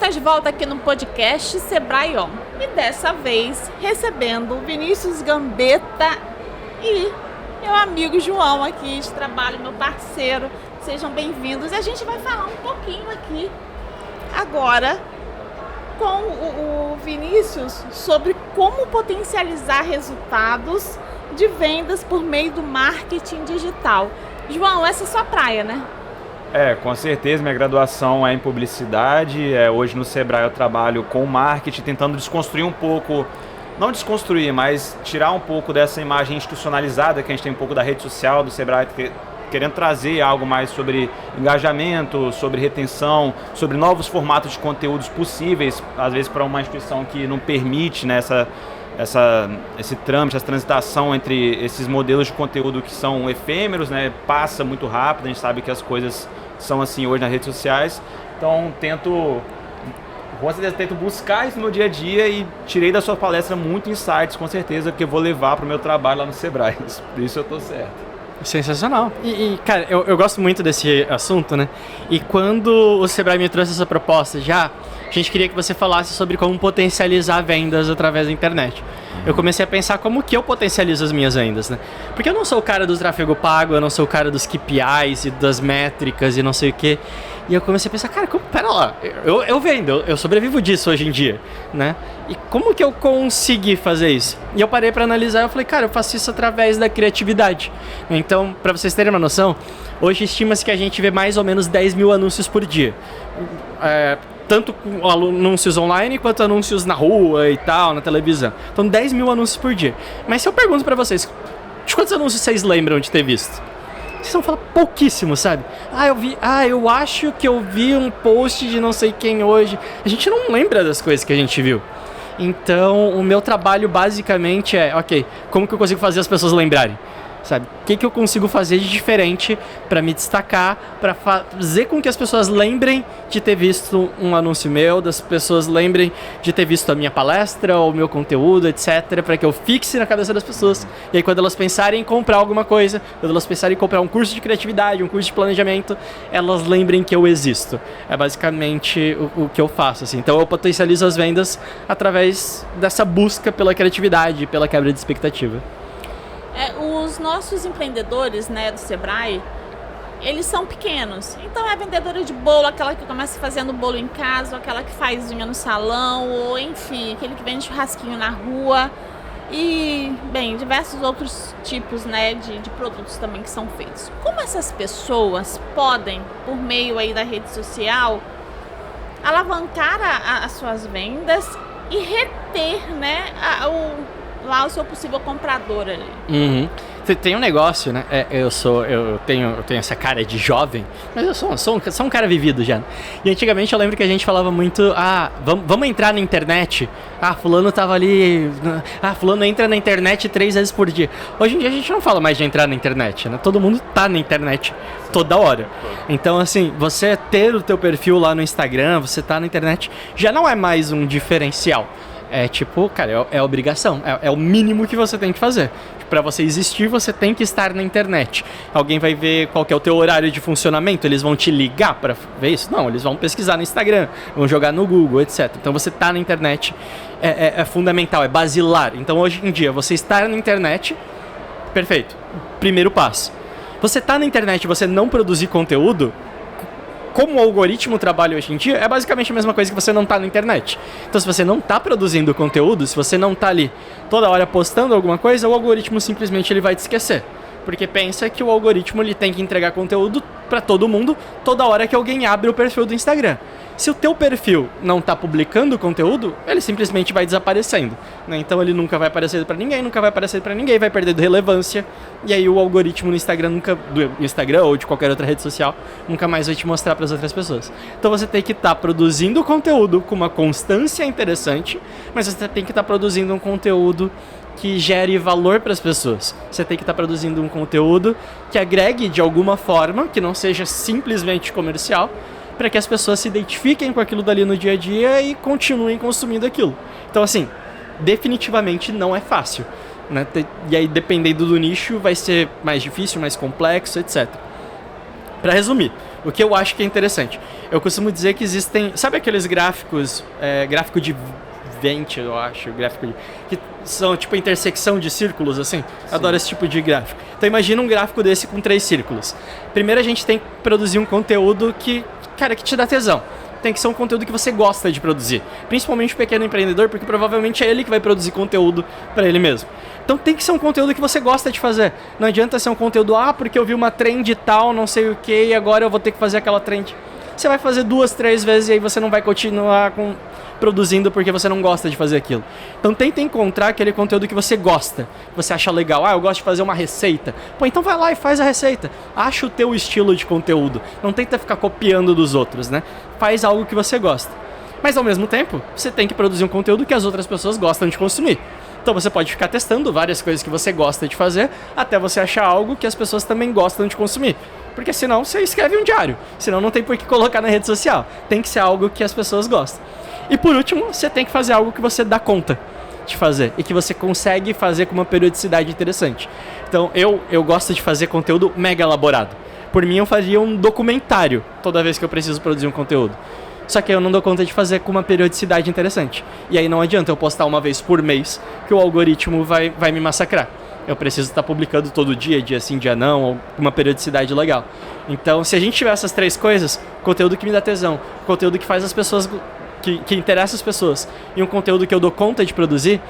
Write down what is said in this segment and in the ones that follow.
está de volta aqui no podcast Sebrae On. E dessa vez recebendo Vinícius Gambetta e meu amigo João aqui de trabalho, meu parceiro. Sejam bem-vindos. E a gente vai falar um pouquinho aqui agora com o Vinícius sobre como potencializar resultados de vendas por meio do marketing digital. João, essa é sua praia, né? Com certeza, minha graduação é em publicidade. Hoje no Sebrae eu trabalho com marketing, tentando desconstruir um pouco, não desconstruir, mas tirar um pouco dessa imagem institucionalizada que a gente tem um pouco da rede social do Sebrae, querendo trazer algo mais sobre engajamento, sobre retenção, sobre novos formatos de conteúdos possíveis, às vezes para uma instituição que não permite, né, esse trâmite, essa transitação entre esses modelos de conteúdo que são efêmeros, né, passa muito rápido, a gente sabe que as coisas são assim hoje nas redes sociais, então tento buscar isso no meu dia a dia e tirei da sua palestra muito insights, com certeza, que eu vou levar para o meu trabalho lá no Sebrae, isso eu tô certo. Sensacional. Cara, eu gosto muito desse assunto, né? E quando o Sebrae me trouxe essa proposta a gente queria que você falasse sobre como potencializar vendas através da internet. Eu comecei a pensar como que eu potencializo as minhas vendas, né? Porque eu não sou o cara do tráfego pago, eu não sou o cara dos KPIs e das métricas e não sei o quê. E eu comecei a pensar, cara, pera lá, eu vendo, eu sobrevivo disso hoje em dia, né? E como que eu consegui fazer isso? E eu parei para analisar e falei, cara, eu faço isso através da criatividade. Então, para vocês terem uma noção, hoje estima-se que a gente vê mais ou menos 10 mil anúncios por dia. Tanto anúncios online quanto anúncios na rua e tal, na televisão. Então 10 mil anúncios por dia. Mas se eu pergunto pra vocês, de quantos anúncios vocês lembram de ter visto? Vocês vão falar pouquíssimo, sabe? Eu acho que eu vi um post de não sei quem hoje. A gente não lembra das coisas que a gente viu. Então o meu trabalho basicamente é, como que eu consigo fazer as pessoas lembrarem? Sabe? O que eu consigo fazer de diferente para me destacar, para fazer com que as pessoas lembrem de ter visto um anúncio meu, das pessoas lembrem de ter visto a minha palestra ou o meu conteúdo, etc, para que eu fixe na cabeça das pessoas. E aí quando elas pensarem em comprar alguma coisa, quando elas pensarem em comprar um curso de criatividade, um curso de planejamento, elas lembrem que eu existo. É basicamente o que eu faço, assim. Então eu potencializo as vendas através dessa busca pela criatividade, pela quebra de expectativa. Os nossos empreendedores, né, do Sebrae, eles são pequenos. Então é a vendedora de bolo, aquela que começa fazendo bolo em casa, ou aquela que faz unha no salão, ou enfim, aquele que vende churrasquinho na rua. E, bem, diversos outros tipos, né, de produtos também que são feitos. Como essas pessoas podem, por meio aí da rede social, alavancar as suas vendas e reter, né, lá o seu possível comprador ali? Uhum. Tem um negócio, né? Eu tenho essa cara de jovem, mas eu sou um cara vivido já. E antigamente eu lembro que a gente falava muito, vamos entrar na internet. Fulano tava ali. Fulano entra na internet 3 vezes por dia. Hoje em dia a gente não fala mais de entrar na internet, né? Todo mundo tá na internet toda hora. Então, assim, você ter o teu perfil lá no Instagram, você tá na internet, já não é mais um diferencial. É tipo, cara, é obrigação, é o mínimo que você tem que fazer. Pra você existir, você tem que estar na internet. Alguém vai ver qual que é o teu horário de funcionamento, eles vão te ligar pra ver isso? Não, eles vão pesquisar no Instagram, vão jogar no Google, etc. Então você tá na internet, é fundamental, é basilar. Então hoje em dia, você estar na internet, perfeito, primeiro passo. Você tá na internet e você não produzir conteúdo, como o algoritmo trabalha hoje em dia, é basicamente a mesma coisa que você não tá na internet. Então, se você não tá produzindo conteúdo, se você não tá ali toda hora postando alguma coisa, o algoritmo simplesmente ele vai te esquecer. Porque pensa que o algoritmo ele tem que entregar conteúdo para todo mundo toda hora que alguém abre o perfil do Instagram. Se o teu perfil não está publicando conteúdo, ele simplesmente vai desaparecendo, né? Então ele nunca vai aparecer para ninguém, vai perdendo relevância, e aí o algoritmo no Instagram do Instagram ou de qualquer outra rede social nunca mais vai te mostrar para as outras pessoas. Então você tem que estar produzindo conteúdo com uma constância interessante, mas você tem que estar produzindo um conteúdo que gere valor para as pessoas. Você tem que estar produzindo um conteúdo que agregue de alguma forma, que não seja simplesmente comercial, para que as pessoas se identifiquem com aquilo dali no dia a dia e continuem consumindo aquilo. Então, assim, definitivamente não é fácil, né? E aí, dependendo do nicho, vai ser mais difícil, mais complexo, etc. Pra resumir, o que eu acho que é interessante, eu costumo dizer que existem, sabe aqueles gráficos, gráfico de Venn, eu acho, que são tipo intersecção de círculos, assim? Sim. Adoro esse tipo de gráfico. Então imagina um gráfico desse com 3 círculos. Primeiro a gente tem que produzir um conteúdo que te dá tesão. Tem que ser um conteúdo que você gosta de produzir. Principalmente o pequeno empreendedor, porque provavelmente é ele que vai produzir conteúdo para ele mesmo. Então tem que ser um conteúdo que você gosta de fazer. Não adianta ser um conteúdo, porque eu vi uma trend tal, não sei o que, e agora eu vou ter que fazer aquela trend. Você vai fazer 2, 3 vezes e aí você não vai continuar produzindo porque você não gosta de fazer aquilo. Então tenta encontrar aquele conteúdo que você gosta, que você acha legal. Eu gosto de fazer uma receita. Pô, então vai lá e faz a receita. Acha o teu estilo de conteúdo. Não tenta ficar copiando dos outros, né? Faz algo que você gosta. Mas ao mesmo tempo, você tem que produzir um conteúdo que as outras pessoas gostam de consumir. Então você pode ficar testando várias coisas que você gosta de fazer até você achar algo que as pessoas também gostam de consumir. Porque senão você escreve um diário. Senão não tem por que colocar na rede social. Tem que ser algo que as pessoas gostam. E por último, você tem que fazer algo que você dá conta de fazer e que você consegue fazer com uma periodicidade interessante. Então, eu gosto de fazer conteúdo mega elaborado. Por mim, eu faria um documentário toda vez que eu preciso produzir um conteúdo. Só que eu não dou conta de fazer com uma periodicidade interessante. E aí não adianta eu postar uma vez por mês, que o algoritmo vai me massacrar. Eu preciso estar publicando todo dia, dia sim, dia não, ou com uma periodicidade legal. Então, se a gente tiver essas 3 coisas, conteúdo que me dá tesão, conteúdo que faz as pessoas... Que interessa as pessoas, e um conteúdo que eu dou conta de produzir,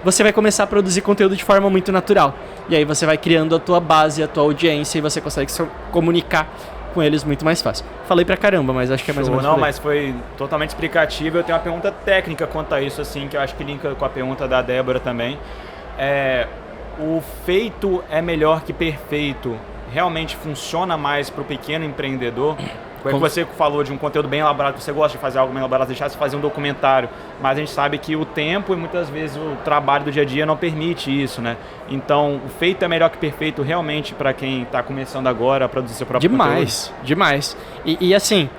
você vai começar a produzir conteúdo de forma muito natural. E aí você vai criando a tua base, a tua audiência, e você consegue se comunicar com eles muito mais fácil. Falei pra caramba, mas acho que é mais ou menos. Não, mas foi totalmente explicativo. Eu tenho uma pergunta técnica quanto a isso, assim, que eu acho que linka com a pergunta da Débora também. O feito é melhor que perfeito. Realmente funciona mais pro pequeno empreendedor? Como é que você falou de um conteúdo bem elaborado, você gosta de fazer algo bem elaborado, deixar de fazer um documentário, mas a gente sabe que o tempo e muitas vezes o trabalho do dia a dia não permite isso, né? Então, o feito é melhor que perfeito realmente para quem está começando agora a produzir seu próprio conteúdo? Demais. E assim,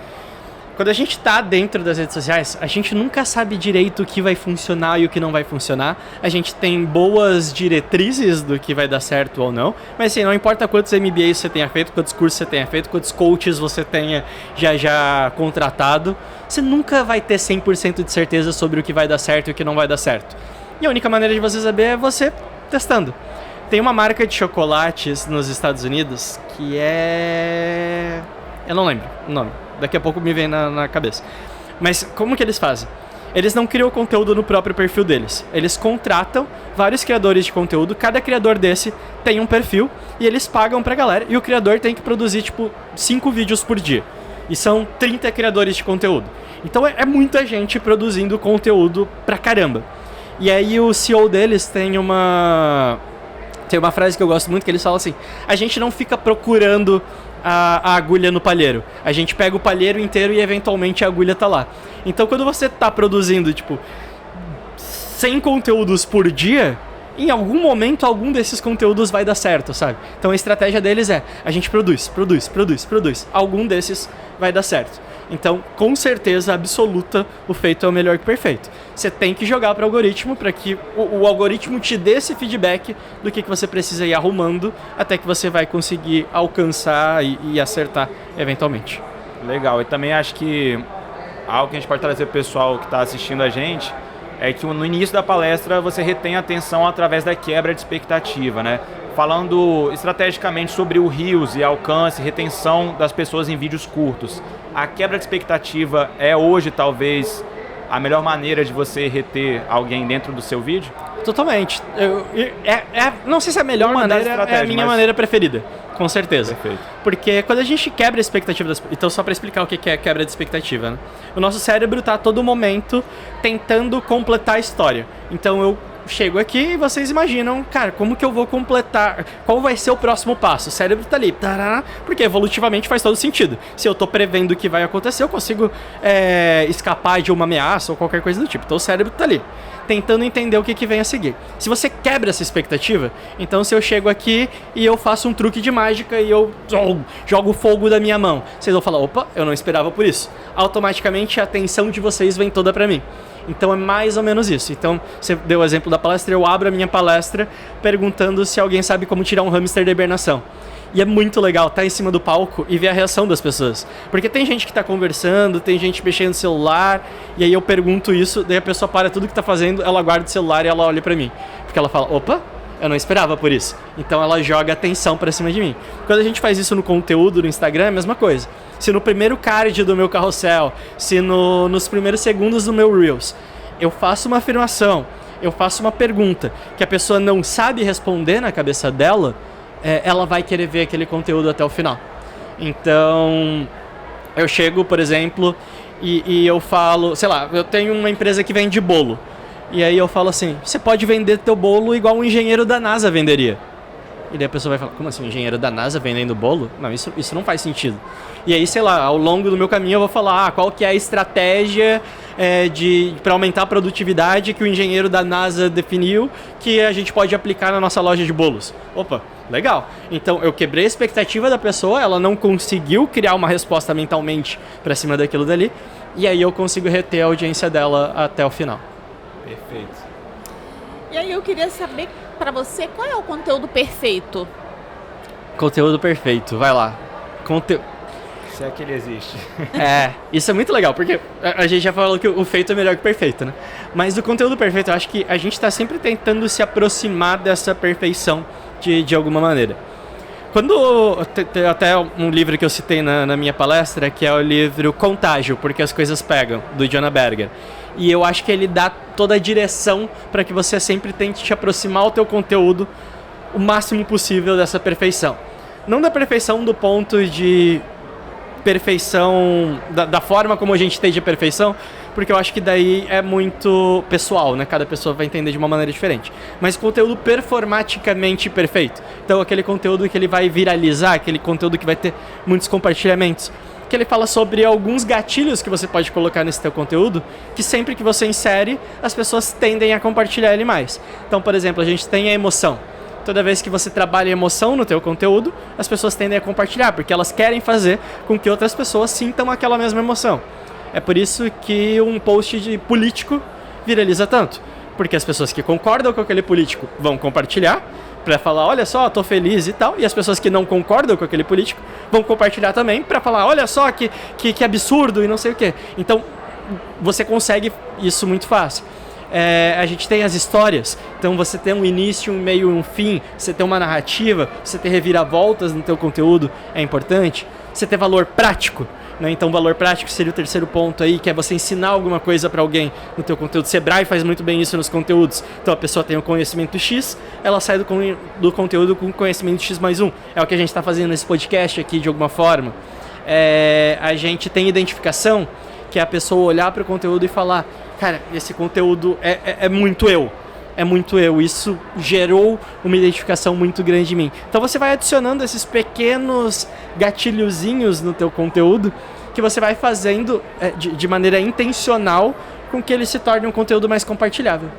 quando a gente tá dentro das redes sociais, a gente nunca sabe direito o que vai funcionar e o que não vai funcionar. A gente tem boas diretrizes do que vai dar certo ou não, mas assim, não importa quantos MBAs você tenha feito, quantos cursos você tenha feito, quantos coaches você tenha já contratado, você nunca vai ter 100% de certeza sobre o que vai dar certo e o que não vai dar certo. E a única maneira de você saber é você testando. Tem uma marca de chocolates nos Estados Unidos que é... eu não lembro o nome. Daqui a pouco me vem na cabeça. Mas como que eles fazem? Eles não criam conteúdo no próprio perfil deles. Eles contratam vários criadores de conteúdo. Cada criador desse tem um perfil e eles pagam pra galera. E o criador tem que produzir, 5 vídeos por dia. E são 30 criadores de conteúdo. Então é muita gente produzindo conteúdo pra caramba. E aí o CEO deles tem uma frase que eu gosto muito, que eles falam assim: a gente não fica procurando a agulha no palheiro. A gente pega o palheiro inteiro e eventualmente a agulha tá lá. Então quando você tá produzindo 100 conteúdos por dia, em algum momento algum desses conteúdos vai dar certo, sabe? Então a estratégia deles é: a gente produz. Algum desses vai dar certo. Então, com certeza absoluta, o feito é o melhor que o perfeito. Você tem que jogar para o algoritmo para que o algoritmo te dê esse feedback do que você precisa ir arrumando até que você vai conseguir alcançar e acertar eventualmente. Legal. E também acho que algo que a gente pode trazer para o pessoal que está assistindo a gente é que no início da palestra você retém a atenção através da quebra de expectativa, né? Falando estrategicamente sobre o Reels e alcance, retenção das pessoas em vídeos curtos. A quebra de expectativa é hoje, talvez, a melhor maneira de você reter alguém dentro do seu vídeo? Totalmente. Não sei se é a melhor maneira, é a minha maneira preferida. Com certeza. Perfeito. Porque quando a gente quebra a expectativa... Então, só para explicar o que é quebra de expectativa, né? O nosso cérebro está a todo momento tentando completar a história. Então, eu chego aqui e vocês imaginam, cara, como que eu vou completar? Qual vai ser o próximo passo? O cérebro tá ali, porque evolutivamente faz todo sentido. Se eu tô prevendo o que vai acontecer, eu consigo escapar de uma ameaça ou qualquer coisa do tipo. Então o cérebro tá ali, tentando entender o que vem a seguir. Se você quebra essa expectativa, então se eu chego aqui e eu faço um truque de mágica e eu jogo fogo da minha mão, vocês vão falar: opa, eu não esperava por isso. Automaticamente a atenção de vocês vem toda pra mim. Então é mais ou menos isso. Então, você deu o exemplo da palestra, eu abro a minha palestra perguntando se alguém sabe como tirar um hamster da hibernação. E é muito legal estar em cima do palco e ver a reação das pessoas. Porque tem gente que tá conversando, tem gente mexendo no celular, e aí eu pergunto isso, daí a pessoa para tudo que tá fazendo, ela guarda o celular e ela olha pra mim. Porque ela fala, opa, eu não esperava por isso. Então ela joga atenção pra cima de mim. Quando a gente faz isso no conteúdo, no Instagram, é a mesma coisa. Se no primeiro card do meu carrossel, se nos primeiros segundos do meu Reels, eu faço uma afirmação, eu faço uma pergunta que a pessoa não sabe responder na cabeça dela, ela vai querer ver aquele conteúdo até o final. Então, eu chego, por exemplo, e eu falo, sei lá, eu tenho uma empresa que vende bolo. E aí eu falo assim, você pode vender teu bolo igual um engenheiro da NASA venderia. E daí a pessoa vai falar, como assim, um engenheiro da NASA vendendo bolo? Não, isso não faz sentido. E aí, sei lá, ao longo do meu caminho eu vou falar qual que é a estratégia para aumentar a produtividade que o engenheiro da NASA definiu que a gente pode aplicar na nossa loja de bolos. Opa, legal. Então eu quebrei a expectativa da pessoa, ela não conseguiu criar uma resposta mentalmente para cima daquilo dali, e aí eu consigo reter a audiência dela até o final. Perfeito. E aí eu queria saber pra você qual é o conteúdo perfeito? Conteúdo perfeito, vai lá. Se é que ele existe. Isso é muito legal, porque a gente já falou que o feito é melhor que o perfeito, né? Mas o conteúdo perfeito, eu acho que a gente tá sempre tentando se aproximar dessa perfeição de alguma maneira. Tem até um livro que eu citei na minha palestra, que é o livro Contágio, Porque as Coisas Pegam, do Jonah Berger. E eu acho que ele dá toda a direção para que você sempre tente te aproximar ao teu conteúdo o máximo possível dessa perfeição. Não da perfeição do ponto de perfeição, da forma como a gente tem de perfeição, porque eu acho que daí é muito pessoal, né? Cada pessoa vai entender de uma maneira diferente. Mas conteúdo performaticamente perfeito. Então aquele conteúdo que ele vai viralizar, aquele conteúdo que vai ter muitos compartilhamentos, que ele fala sobre alguns gatilhos que você pode colocar nesse teu conteúdo, que sempre que você insere, as pessoas tendem a compartilhar ele mais. Então, por exemplo, a gente tem a emoção. Toda vez que você trabalha emoção no teu conteúdo, as pessoas tendem a compartilhar, porque elas querem fazer com que outras pessoas sintam aquela mesma emoção. É por isso que um post de político viraliza tanto. Porque as pessoas que concordam com aquele político vão compartilhar, para falar, olha só, tô feliz e tal. E as pessoas que não concordam com aquele político vão compartilhar também, para falar, olha só que absurdo e não sei o quê. Então, você consegue isso muito fácil. A gente tem as histórias, então você tem um início, um meio e um fim, você tem uma narrativa, você ter reviravoltas no teu conteúdo é importante, você ter valor prático, né? Então valor prático seria o terceiro ponto aí, que é você ensinar alguma coisa para alguém no teu conteúdo. Sebrae faz muito bem isso nos conteúdos, então a pessoa tem o conhecimento X, ela sai do conteúdo com conhecimento X mais um, é o que a gente está fazendo nesse podcast aqui de alguma forma. A gente tem identificação, que é a pessoa olhar para o conteúdo e falar, cara, esse conteúdo é muito eu. É muito eu. Isso gerou uma identificação muito grande em mim. Então você vai adicionando esses pequenos gatilhozinhos no teu conteúdo que você vai fazendo de maneira intencional com que ele se torne um conteúdo mais compartilhável.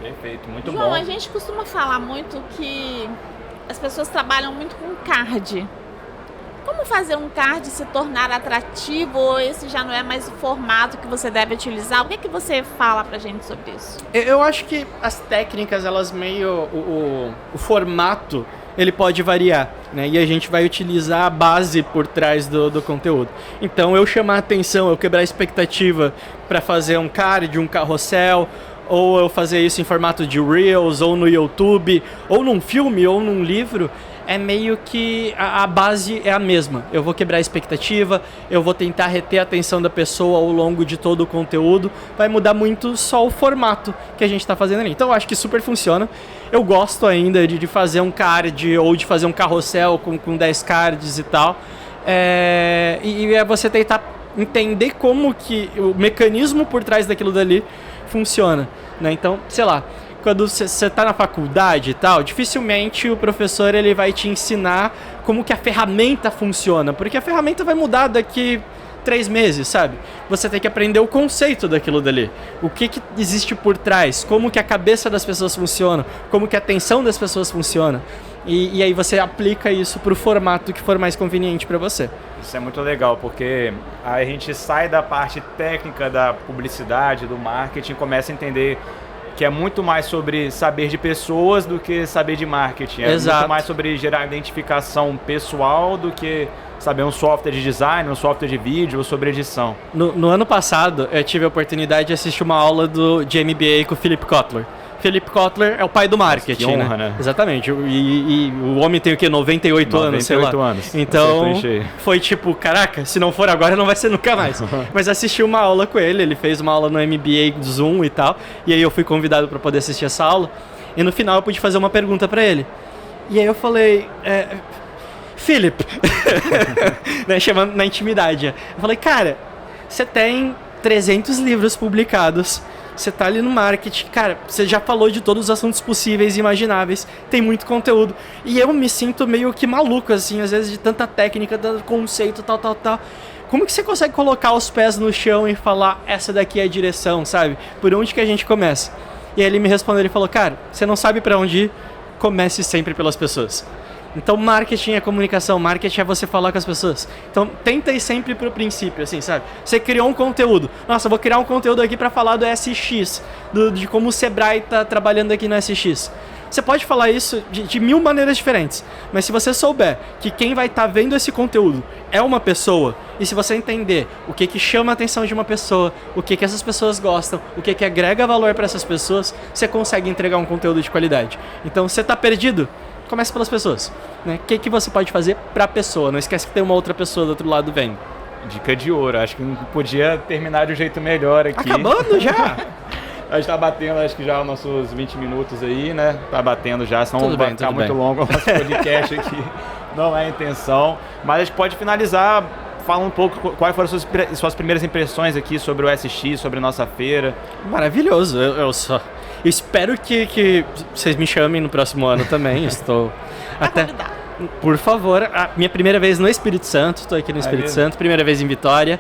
Perfeito, muito João, bom. a gente costuma falar muito que as pessoas trabalham muito com card. Como fazer um card se tornar atrativo, ou esse já não é mais o formato que você deve utilizar? O que é que você fala pra gente sobre isso? Eu acho que as técnicas, elas meio... O formato, ele pode variar, né? E a gente vai utilizar a base por trás do conteúdo. Então, eu chamar a atenção, eu quebrar a expectativa para fazer um card, um carrossel, ou eu fazer isso em formato de Reels, ou no YouTube, ou num filme, ou num livro... É meio que a base é a mesma. Eu vou quebrar a expectativa, eu vou tentar reter a atenção da pessoa ao longo de todo o conteúdo. Vai mudar muito só o formato que a gente está fazendo ali. Então eu acho que super funciona. Eu gosto ainda de fazer um card ou de fazer um carrossel com 10 cards e tal. E é você tentar entender como que o mecanismo por trás daquilo dali funciona, né? Então, sei lá, quando você está na faculdade e tal, dificilmente o professor ele vai te ensinar como que a ferramenta funciona, porque a ferramenta vai mudar daqui 3 meses, sabe? Você tem que aprender o conceito daquilo dali, o que existe por trás, como que a cabeça das pessoas funciona, como que a atenção das pessoas funciona, e aí você aplica isso para o formato que for mais conveniente para você. Isso é muito legal, porque a gente sai da parte técnica da publicidade, do marketing, e começa a entender que é muito mais sobre saber de pessoas do que saber de marketing. É Exato. muito mais sobre gerar identificação pessoal do que saber um software de design, um software de vídeo ou sobre edição. No ano passado, eu tive a oportunidade de assistir uma aula de MBA com o Philip Kotler. Philip Kotler é o pai do marketing, que honra, né? Exatamente. E o homem tem o quê? 98 anos, sei lá. 98 anos. Então, foi tipo, caraca, se não for agora, não vai ser nunca mais. Mas assisti uma aula com ele fez uma aula no MBA do Zoom e tal, e aí eu fui convidado para poder assistir essa aula, e no final eu pude fazer uma pergunta para ele. E aí eu falei, Philip, né, chamando na intimidade. Eu falei, cara, você tem 300 livros publicados, você tá ali no marketing, cara, você já falou de todos os assuntos possíveis e imagináveis, tem muito conteúdo. E eu me sinto meio que maluco, assim, às vezes de tanta técnica, tanto conceito, tal. Como que você consegue colocar os pés no chão e falar, essa daqui é a direção, sabe? Por onde que a gente começa? E aí ele me respondeu, ele falou, cara, você não sabe pra onde ir, comece sempre pelas pessoas. Então, marketing é comunicação, marketing é você falar com as pessoas. Então, tenta ir sempre pro princípio, assim, sabe? Você criou um conteúdo. Nossa, eu vou criar um conteúdo aqui para falar do SX, de como o Sebrae tá trabalhando aqui no SX. Você pode falar isso de mil maneiras diferentes, mas se você souber que quem vai estar vendo esse conteúdo é uma pessoa, e se você entender o que chama a atenção de uma pessoa, o que essas pessoas gostam, o que agrega valor para essas pessoas, você consegue entregar um conteúdo de qualidade. Então, você tá perdido? Comece pelas pessoas, né? O que você pode fazer pra pessoa? Não esquece que tem uma outra pessoa do outro lado vendo. Dica de ouro, acho que não podia terminar de um jeito melhor aqui. Acabando já? A gente tá batendo, acho que já os nossos 20 minutos aí, né? Tá batendo já, senão vai ficar muito longo o nosso podcast aqui. Não é a intenção. Mas a gente pode finalizar falando um pouco quais foram as suas primeiras impressões aqui sobre o SX, sobre a nossa feira. Maravilhoso, eu espero que vocês me chamem no próximo ano também. Estou até... Por favor, a minha primeira vez no Espírito Santo, estou aqui no Espírito Santo, primeira vez em Vitória.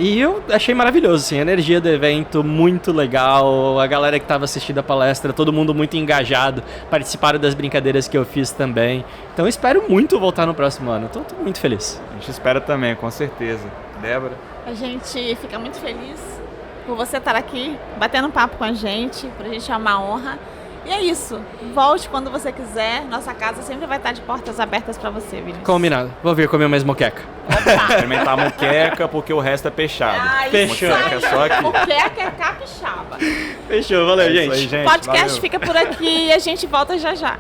E eu achei maravilhoso, assim, a energia do evento muito legal, a galera que estava assistindo a palestra, todo mundo muito engajado, participaram das brincadeiras que eu fiz também. Então espero muito voltar no próximo ano, estou muito feliz. A gente espera também, com certeza. Débora? A gente fica muito feliz por você estar aqui, batendo papo com a gente, pra gente é uma honra. E é isso, volte quando você quiser, nossa casa sempre vai estar de portas abertas pra você, Vinícius. Combinado, vou vir comer mais moqueca. Experimentar a moqueca, porque o resto é peixado. Fechou. Moqueca é só aqui. Moqueca é capixaba. Fechou, valeu, É isso aí, gente. O podcast Valeu. fica por aqui e a gente volta já já.